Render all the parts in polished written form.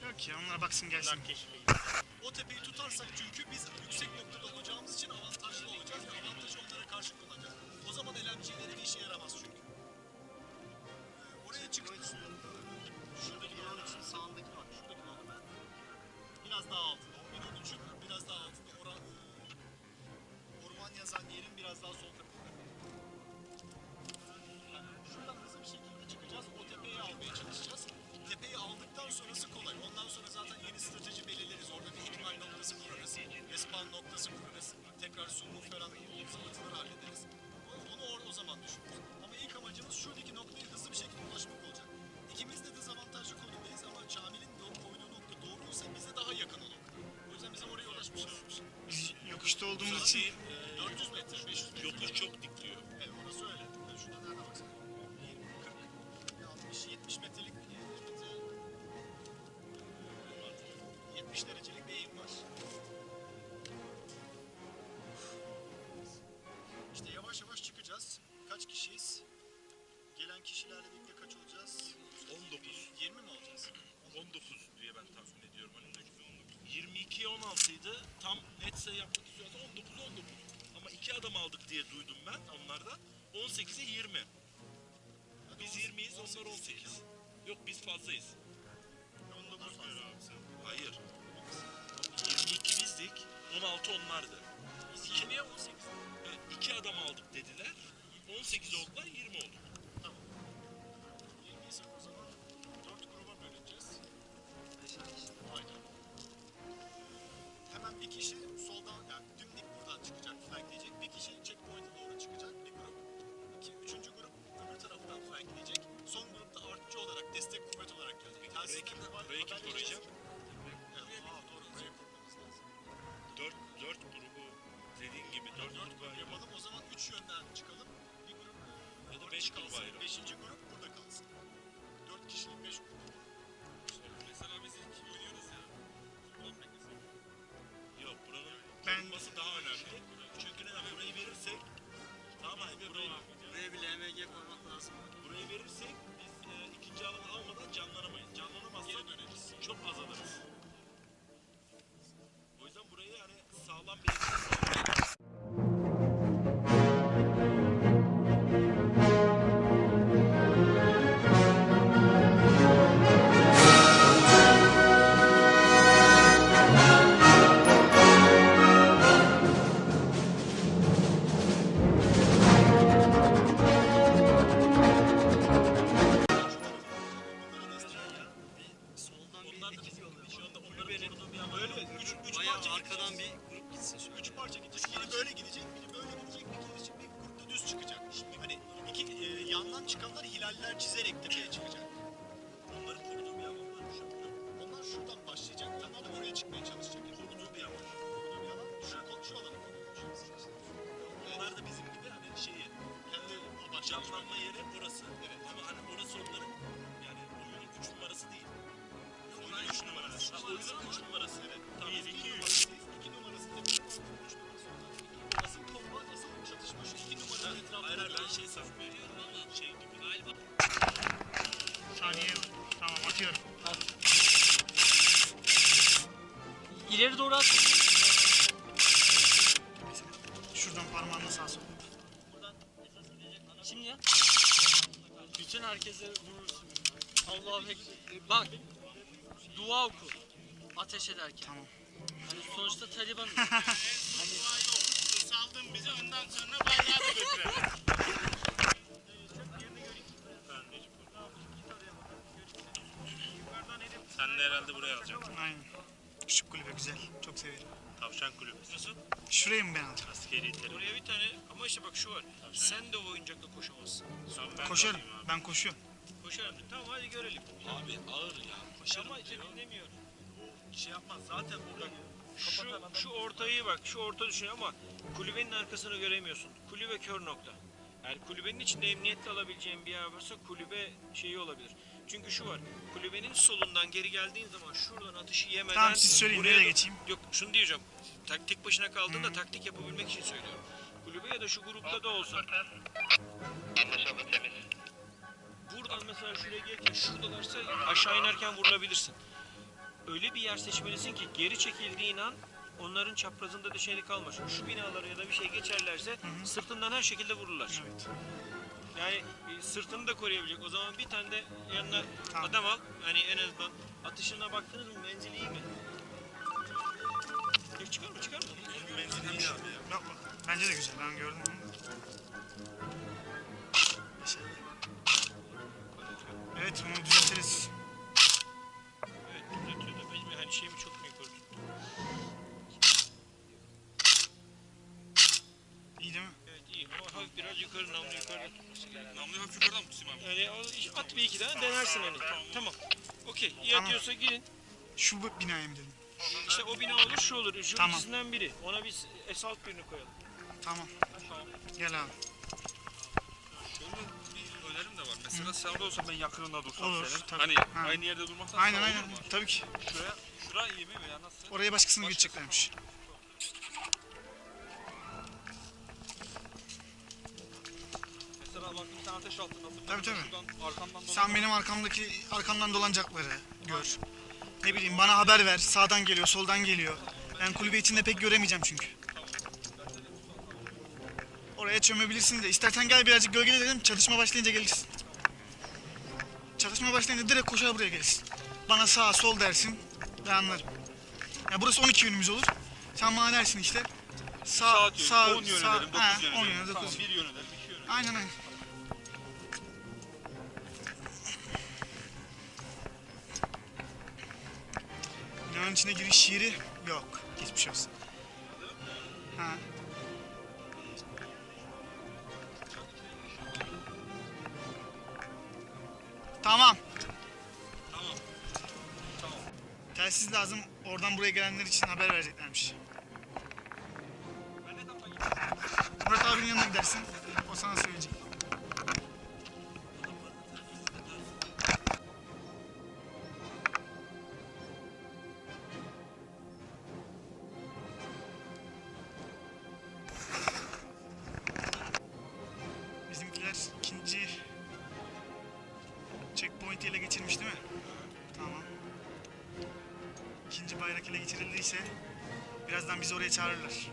Yok ya, onlara baksın gelsin. O tepeyi tutarsak çünkü biz yüksek noktada olacağımız için avantajlı olacağız ve avantajı onlara karşı kullanacağız. O zaman LMG'leri bir işe yaramaz çünkü. Oraya çıktık. Şuradaki dağın için sağındaki bak, şuradaki dağın ben. Biraz daha altında, 11-13'ün biraz daha altında. Orman yazan yerin biraz daha sol tarafında. Yani şuradan hızlı bir şekilde çıkacağız, o tepeyi almaya çalışacağız. Tepeyi aldıktan sonrası kolay. Ondan sonra zaten yeni strateji belirleriz. Orada bir ihtimal noktası kurarız. Respawn noktası kurarız. Tekrar sumu falan sıkıntıları hallederiz. Onu o zaman düşünürüz. Ama ilk amacımız şuradaki noktaya hızlı bir şekilde ulaşmak olacak. İkimiz de dezavantajlı konumdayız ama Kamil'in koyduğu nokta doğruysa bize daha yakın o nokta. O yüzden bizim oraya ulaşmışız. Biz yokuşta olduğumuz için 400 metre, 500 metre. Yokuş çok dik diyor. Evet, orası öyle. Yani şurada nerede baksana? 20, 40, 60, 70 metrelik 70 derecelik bir eğim var. İşte yavaş yavaş çıkacağız. Kaç kişiyiz? Gelen kişilerle birlikte kaç olacağız? 19. 20 mi olacağız? 19 diye ben tahmin ediyorum. 22'ye 16 idi. Tam net sayı yapmak istiyorsa 19. Ama 2 adam aldık diye duydum ben onlardan. 18'e 20. Biz 20'yiz, onlar 18. Yok, biz fazlayız. 19 diyor abi sen. Hayır. 22 bizdik, 16 onlardı. Biz 20'ye 18. Evet, 2 adam aldık dediler. 18 oldular, 20 olduk. Tamam. 20 ise o zaman 4 gruba bölüneceğiz. 5'er kişi. Aynen. Hemen bir kişi soldan, yani dimdik buradan çıkacak, flankleyecek. Bir kişi checkpoint'e doğru çıkacak, bir grup. Üçüncü grup öbür taraftan flankleyecek. Son grupta artçı olarak, destek kuvvet olarak gelecek. Burayı kim koruyacak? Doğru, burayı kurmamız lazım. 4 grubu dediğin gibi 4 grubu Yapalım, o zaman 3 yönden çıkalım. Bir grup ya da 5 grubu ayrı. 5. grup burada kalsın. 4 kişilik 5 grup. Mesela biz ilk oynuyoruz ya. Yok, buranın Ben- korunması daha önemli. Çünkü neden burayı verirsek, tamam mı? Buraya bir LMG koymak lazım. Burayı verirsek biz ikinci alanı almadan canlanamayız. Canlanamazsak Geri döneriz. çok azalırız. O yüzden burayı hani sağlam bir yere sağlayalım. Soldan Onlar da bir bizim gibi şu anda onların Kulübenin koruduğu bir alan. Böyle 3 bayağı parça arkadan gideceğiz. bir grup gitsin. 3 parça gidecek. Biri böyle gidecek, biri böyle gidecek, bir gidecek, bir grupta düz çıkacak. Şimdi hani iki yandan çıkanlar hilaller çizerek tepeye çıkacak. Onların koruduğu bir alan var şu anda. Onlar şuradan başlayacak, tamam mı? Oraya çıkmaya çalışacak. Koruduğu bir alan. Koruduğu bir alan şu alanı koruyor. Onlar da bizim gibi hani şeyi, Kendi canlanma yeri burası. Evet. Ama hani orası onların yani oyunun 3 numarası değil. Oyunun 3 numarası. Ha, oyunun 3 numarası. Evet. Tamam. 2 numarasıyız. 2 numarası tepede, 3 numarası oradan. Asıl kombat, asıl çatışma şu 2 numaranın etrafında. Hayır, ben şey sanmıyorum. Şey gibi galiba. saniye. Tamam, atıyorum. İleri doğru at. Şuradan parmağınla sağa sol. Şimdi ya. Bütün herkese vurursun. Allah'a ekber. Bak. Dua oku. Ateş ederken. Tamam. Hani sonuçta Taliban. Saldın bizi, ondan sonra bayrağı da götürelim. Sen de herhalde buraya alacaksın. Aynen. Küçük kulübe güzel. Çok severim. Tavşan kulübü. Nasıl? Şurayı mı ben alacağım? Askeri terim. Oraya bir tane ama işte bak şu var. Sen de o oyuncakla koşamazsın. Koşarım. Ben koşuyorum. Koşarım. Tamam hadi görelim. Abi ağır ya. Koşarım Ama diyor. dinlemiyor. Bir şey yapmaz. Zaten burada Şu ortayı bak, şu orta düşün ama kulübenin arkasını göremiyorsun. Kulübe kör nokta. Yani kulübenin içinde emniyetle alabileceğin bir yer varsa kulübe şeyi olabilir. Çünkü şu var, kulübenin solundan geri geldiğin zaman şuradan atışı yemeden... Tamam, siz söyleyin, buraya nereye da- geçeyim? Yok şunu diyeceğim, tek başına kaldığında taktik yapabilmek için söylüyorum. Kulübe ya da şu grupta da olsa... Buradan mesela şuraya gelirken şuradalarsa aşağı inerken vurulabilirsin. Öyle bir yer seçmelisin ki geri çekildiğin an onların çaprazında da şeylik kalmaz. Şu binalara ya da bir şey geçerlerse sırtından her şekilde vururlar. Evet. Yani sırtını da koruyabilecek. O zaman bir tane de yanına Tamam. adam al. Yani en azından atışına baktınız mı, menzili iyi mi? Çıkar mı çıkar mı? menzili iyi abi ya. Yok bak. Bence de güzel. Ben gördüm onu. Şey. Evet, bunu düzeltiriz. Evet, düzeltiyor da benim hani şeyimi çok mu yukarı tuttum? İyi değil mi? Evet iyi ama hafif biraz yukarı, namlu yukarıda tutması gerekiyor. Namluyu hafif yukarıdan mı tutayım abi? Yani at bir iki tane denersin hani. Tamam. Okey. İyi Tamam. atıyorsa girin. Şu binaya mı dedim? İşte o bina olur, şu olur. Şu Tamam. ikisinden biri. Ona biz esalt birini koyalım. Tamam. Tamam. Gel abi. Şöyle bir önerim de var. Mesela sağda olsa ben yakınında dursam Olur, senin. tabii. Hani Ha. aynı yerde durmaktan Aynen sağ aynen. olur mu? Tabii ki. Şuraya iyi mi veya nasıl? Oraya başkasını geçeceklermiş. Mesela bak bir tane ateş altında. Tabii, tabii. Şuradan arkamdan Sen benim arkamdan dolanacakları gör. Ne bileyim, bana haber ver. Sağdan geliyor, soldan geliyor. Ben kulübe içinde pek göremeyeceğim çünkü. Oraya çömebilirsin de. İstersen gel birazcık gölgede dedim. Çatışma başlayınca gelirsin. Çatışma başlayınca direkt koşar buraya gelirsin. Bana sağ sol dersin. Ben anlarım. Ya burası 12 yönümüz olur. Sen bana dersin işte. Sağ, sağ, 10 yön sağ, ederim, 9 ha, yön 10 ederim. yöne, 9 Tamam, 1 yön ederim, 2 yön ederim. Aynen aynen. Binanın içine giriş yeri yok. Geçmiş olsun. Ha. Tamam. Tamam. Telsiz lazım. Oradan buraya gelenler için haber vereceklermiş. Murat abinin yanına gidersin. O sana söyleyecek. Bizimkiler ikinci checkpoint'i ele geçirmiş değil mi? Tamam. İkinci bayrak ele geçirildiyse birazdan bizi oraya çağırırlar.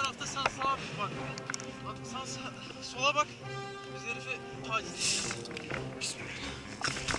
tarafta, sen sağa bak. Bak sen sola bak. Biz herifi taciz edeceğiz. Bismillah.